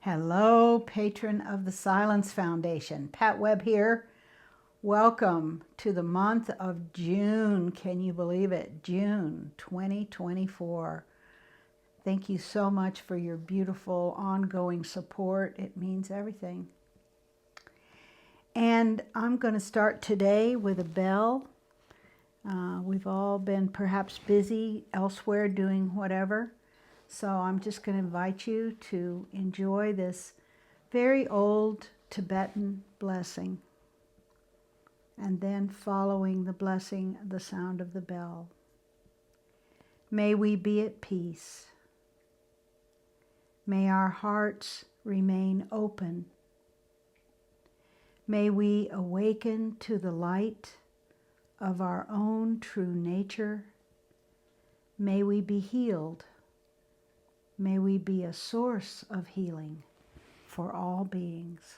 Hello, patron of the Silence Foundation. Pat Webb here. Welcome to the month of June. Can you believe it? June 2024. Thank you so much for your beautiful ongoing support. It means everything. And I'm going to start today with a bell. We've all been perhaps busy elsewhere doing whatever. So I'm just going to invite you to enjoy this very old Tibetan blessing, and then following the blessing, the sound of the bell. May we be at peace. May our hearts remain open. May we awaken to the light of our own true nature. May we be healed. May we be a source of healing for all beings.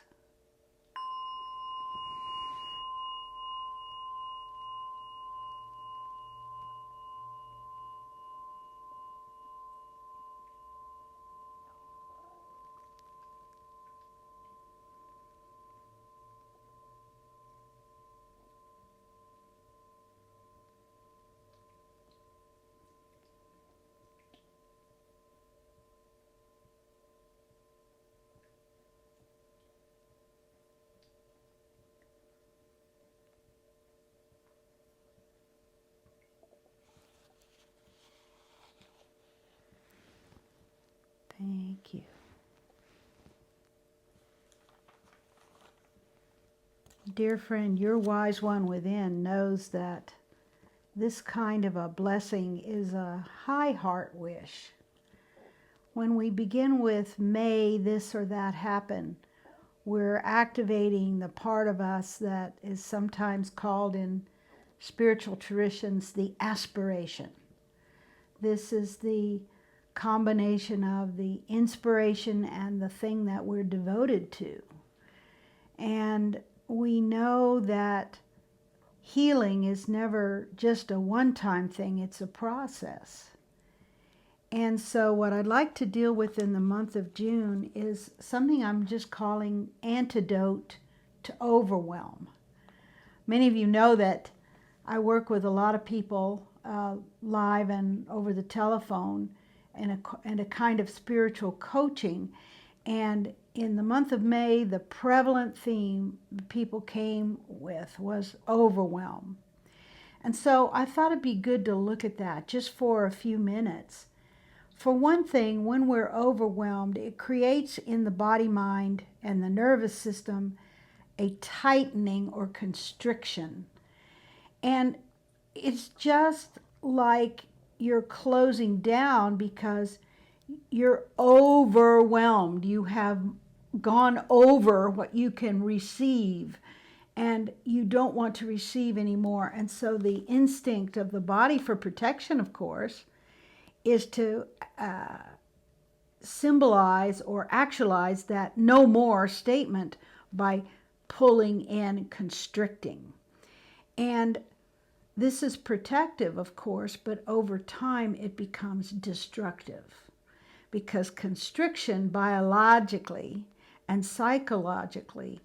Thank you. Dear friend, your wise one within knows that this kind of a blessing is a high heart wish. When we begin with may this or that happen, we're activating the part of us that is sometimes called in spiritual traditions the aspiration. This is the combination of the inspiration and the thing that we're devoted to. And we know that healing is never just a one-time thing, it's a process. And so what I'd like to deal with in the month of June is something I'm just calling antidote to overwhelm. Many of you know that I work with a lot of people live and over the telephone and a kind of spiritual coaching. And in the month of May, the prevalent theme people came with was overwhelm. And so I thought it'd be good to look at that just for a few minutes. For one thing, when we're overwhelmed, it creates in the body, mind, and the nervous system a tightening or constriction. And it's just like you're closing down because you're overwhelmed. You have gone over what you can receive, and you don't want to receive anymore. And so the instinct of the body for protection, of course, is to symbolize or actualize that no more statement by pulling and constricting. And this is protective, of course, but over time it becomes destructive, because constriction biologically and psychologically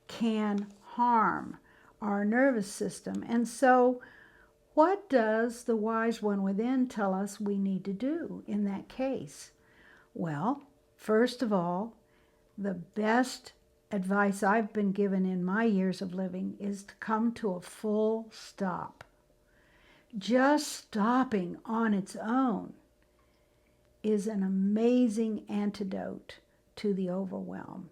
can harm our nervous system. And so what does the wise one within tell us we need to do in that case? Well, first of all, the best advice I've been given in my years of living is to come to a full stop. Just stopping on its own is an amazing antidote to the overwhelm.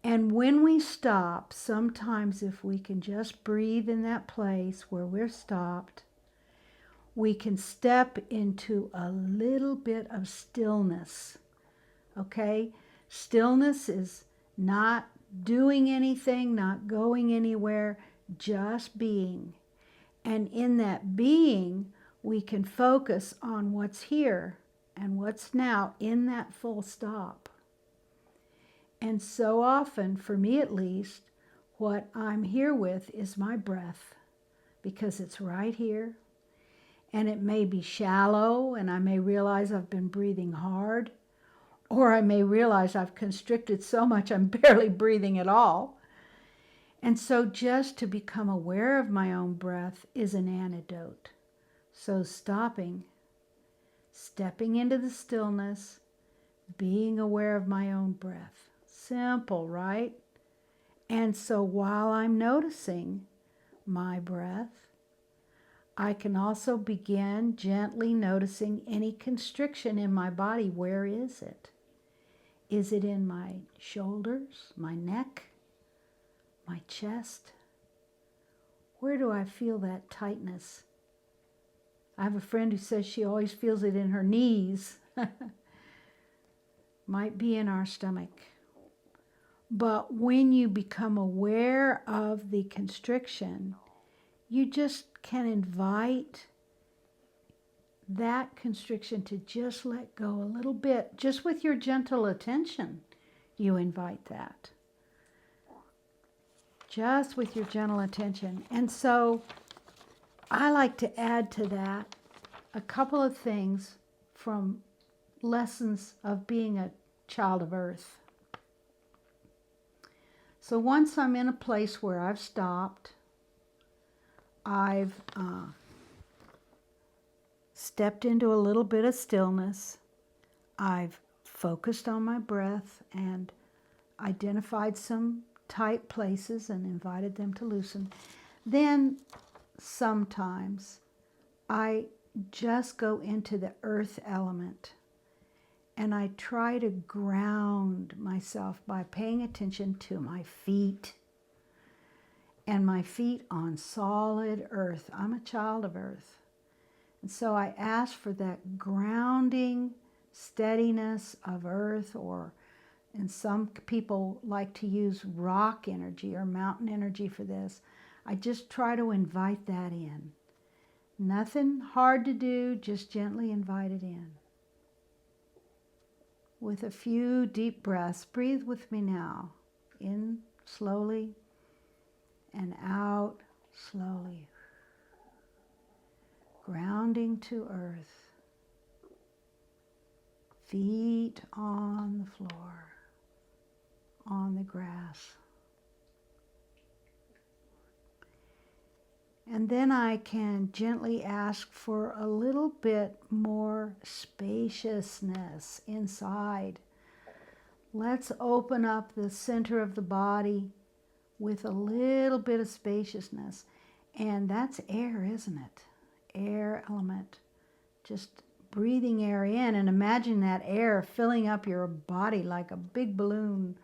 And when we stop, sometimes if we can just breathe in that place where we're stopped, we can step into a little bit of stillness. Okay? Stillness is not doing anything, not going anywhere, just being. And in that being, we can focus on what's here and what's now in that full stop. And so often, for me at least, what I'm here with is my breath, because it's right here. And it may be shallow, and I may realize I've been breathing hard, Or I may realize I've constricted so much I'm barely breathing at all. And so just to become aware of my own breath is an antidote. So stopping, stepping into the stillness, being aware of my own breath. Simple, right? And so while I'm noticing my breath, I can also begin gently noticing any constriction in my body. Where is it? Is it in my shoulders, my neck, my chest? Where do I feel that tightness? I have a friend who says she always feels it in her knees. Might be in our stomach. But when you become aware of the constriction, you just can invite that constriction to just let go a little bit. Just with your gentle attention, you invite that. Just with your gentle attention. And so I like to add to that a couple of things from lessons of being a child of earth. So once I'm in a place where I've stopped, I've stepped into a little bit of stillness, I've focused on my breath and identified some tight places and invited them to loosen, then sometimes I just go into the earth element and I try to ground myself by paying attention to my feet and my feet on solid earth. I'm a child of earth. And so I ask for that grounding steadiness of earth, or and some people like to use rock energy or mountain energy for this. I just try to invite that in. Nothing hard to do, just gently invite it in. With a few deep breaths, breathe with me now. In slowly and out slowly. Grounding to earth. Feet on the floor, on the grass. And then I can gently ask for a little bit more spaciousness inside. Let's open up the center of the body with a little bit of spaciousness. And that's air, isn't it? Air element. Just breathing air in and imagine that air filling up your body like a big balloon.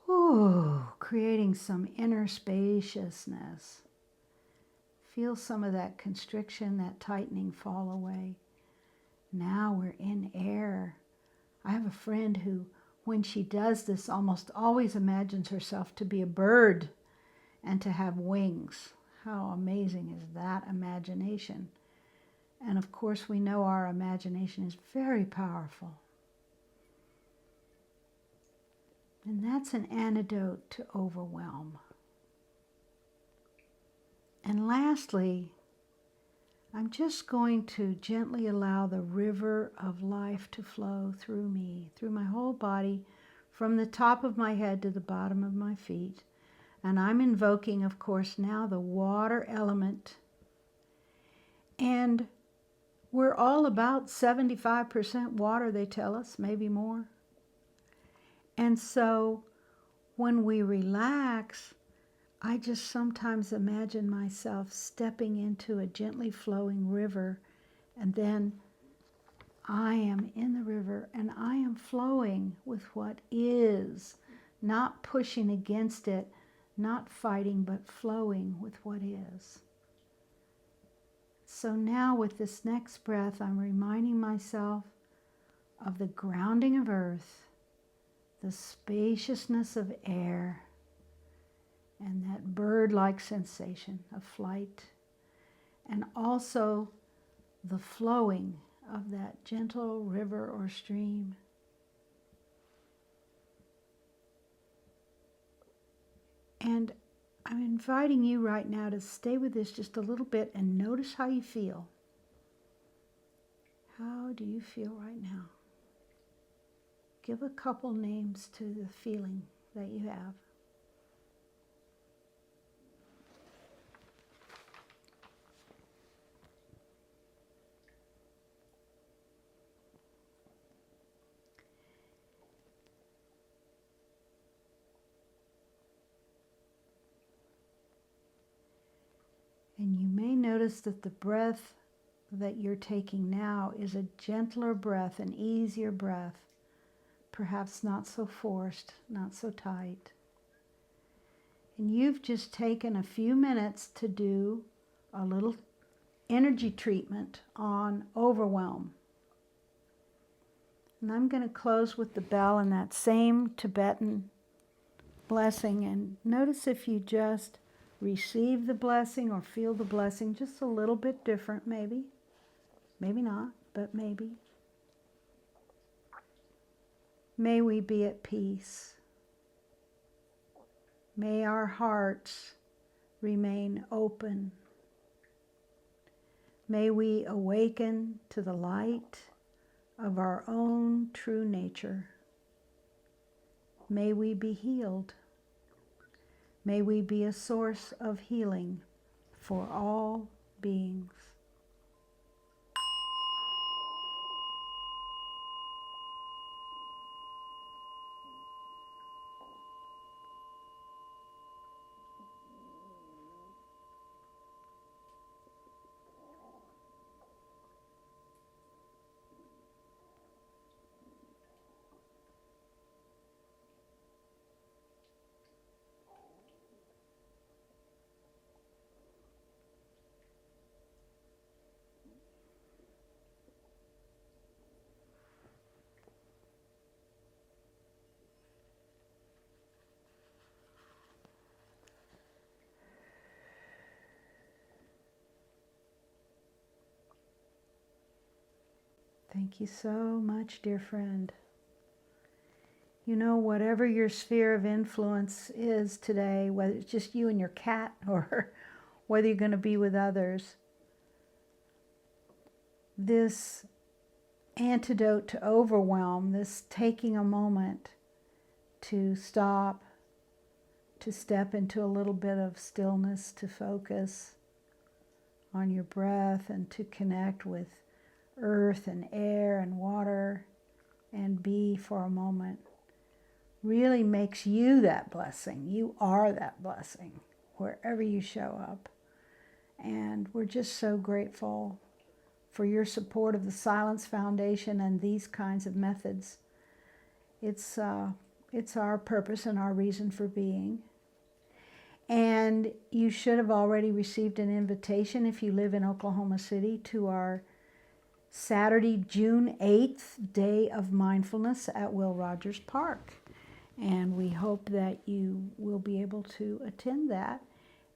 Ooh, creating some inner spaciousness. Feel some of that constriction, that tightening fall away. Now we're in air. I have a friend who, when she does this, almost always imagines herself to be a bird and to have wings. How amazing is that imagination? And of course, we know our imagination is very powerful. And that's an antidote to overwhelm. And lastly, I'm just going to gently allow the river of life to flow through me, through my whole body, from the top of my head to the bottom of my feet. And I'm invoking, of course, now the water element. And we're all about 75% water, they tell us, maybe more. And so when we relax, I just sometimes imagine myself stepping into a gently flowing river, and then I am in the river and I am flowing with what is, not pushing against it, not fighting, but flowing with what is. So now with this next breath, I'm reminding myself of the grounding of earth, the spaciousness of air, and that bird-like sensation of flight, and also the flowing of that gentle river or stream. And I'm inviting you right now to stay with this just a little bit and notice how you feel. How do you feel right now? give a couple names to the feeling that you have. And you may notice that the breath that you're taking now is a gentler breath, an easier breath, perhaps not so forced, not so tight. And you've just taken a few minutes to do a little energy treatment on overwhelm. And I'm going to close with the bell in that same Tibetan blessing, and notice if you just receive the blessing or feel the blessing just a little bit different, maybe. Maybe not, but maybe. May we be at peace. May our hearts remain open. May we awaken to the light of our own true nature. May we be healed. May we be a source of healing for all beings. Thank you so much, dear friend. You know, whatever your sphere of influence is today, whether it's just you and your cat or whether you're going to be with others, this antidote to overwhelm, this taking a moment to stop, to step into a little bit of stillness, to focus on your breath and to connect with earth and air and water and be for a moment, really makes you that blessing. You are that blessing wherever you show up. And we're just so grateful for your support of the Silence Foundation and these kinds of methods. It's our purpose and our reason for being. And you should have already received an invitation if you live in Oklahoma City to our Saturday, June 8th, Day of Mindfulness at Will Rogers Park. And we hope that you will be able to attend that.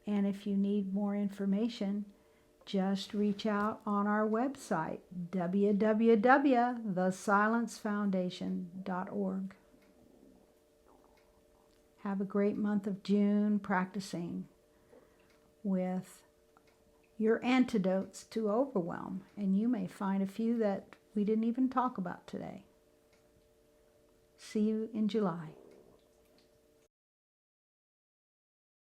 And if you need more information, just reach out on our website, www.thesilencefoundation.org. Have a great month of June practicing with your antidotes to overwhelm, and you may find a few that we didn't even talk about today. See you in July.